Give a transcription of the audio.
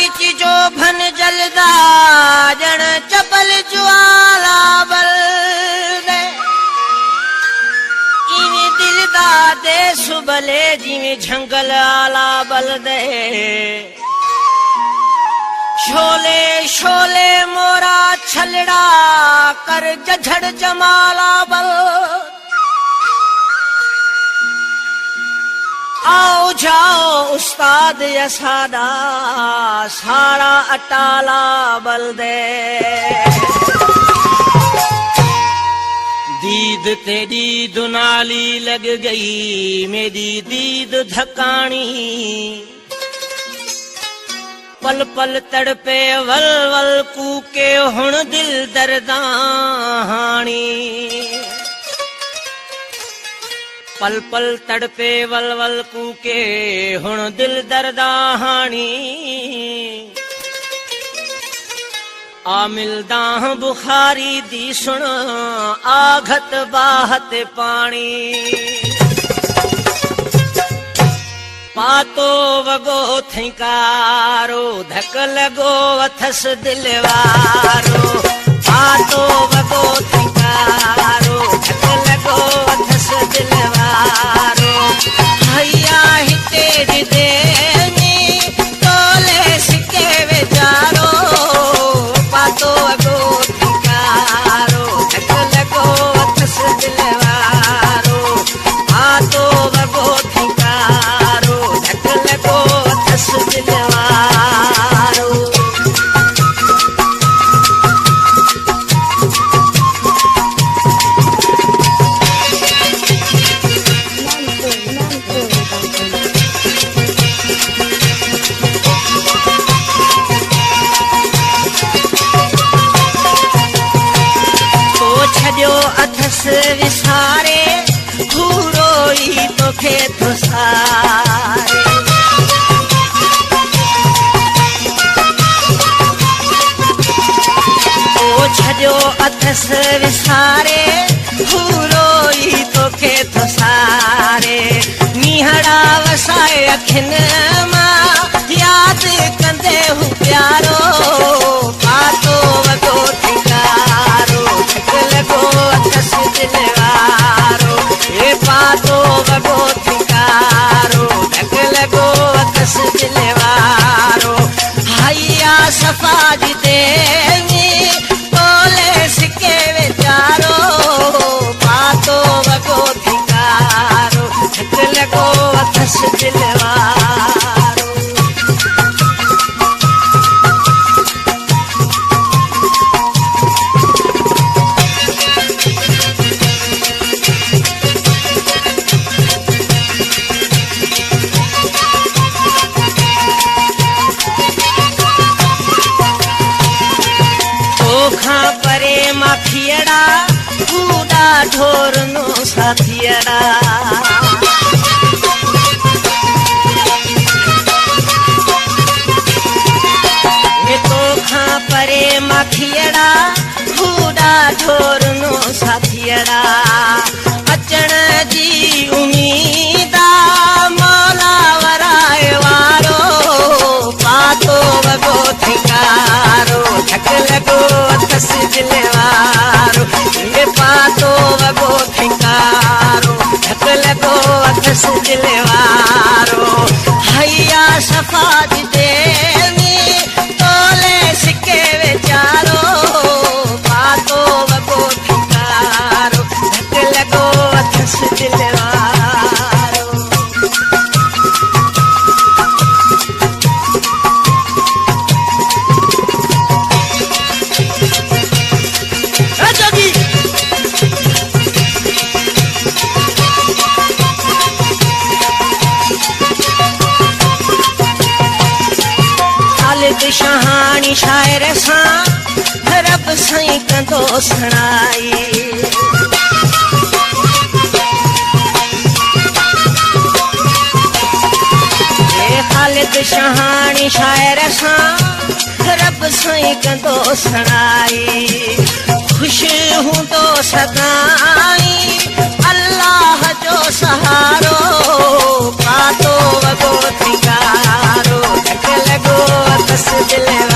बिच जो भन जलदा जण चपल ज्वाला बलदे इवें दिल दा दे सुबले जिवें झंगल आला बलदे शोले शोले मोरा छलड़ा कर जझड़ जमाला बल आओ जाओ उस्ताद यसादा सारा अटाला बल दे दीद तेरी दुनाली लग गई मेरी दीद धकानी पल पल तड़पे वल वल कूके हुण दिल दर्दाहानी पल पल तड़पे वल वल कूके हुण दिल दर्दाहानी आ मिलदा बुखारी दी सुन आघत बाहत पानी पातो वगो थिकारो धक लगो अथस दिलवारो पातो वगो थिकारो धक लगो अथस दिलवारो हैया हिते दिदेनी तोले सिके विचारो पातो वगो थिकारो धक लगो अथस दिलवारो पातो वगो थिकारो धक लगो अथस दिलवारो अथस विसारे घूरोई तोखे थुसारे ओ छॾियो अथस विसारे घूरोई तोखे थुसारे नीहड़ा वसाए अखियुनि मां यादि कंदे हू प्यारो पातो वॻो थिकारो धक लगो अथस दिलवारो हे पातो वॻो थिकारो धक लगो अथस दिलवारो हैया सफ़ा जी देवी तोले सिके विचारो पातो वॻो थिकारो धक लगो अथस दिलवारो परे माखियड़ा कूड़ा ढोरनो साथियड़ा ये तो खां परे माखियड़ा कूड़ा ढोरनो साथियड़ा अचण जी उम्मीदा मौला वराए वारो पातो वॻो थिकारो धक लगो अथस दिलवारो ये पातो वॻो थिकारो धक लगो अथस दिलवारो हैया सफ़ा जी देवी तोले सिके विचारो पातो वॻो थिकारो धक लगो अथस दिलवारो शहानी शायर सां रब साईं कंदो सणाई ख़ालिद शहानी शायर सां रब साईं कंदो सणाई ख़ुशि हूंदो सदाई अल्लाह जो सहारो पातो वॻो थिकारो धक लगो बस दिल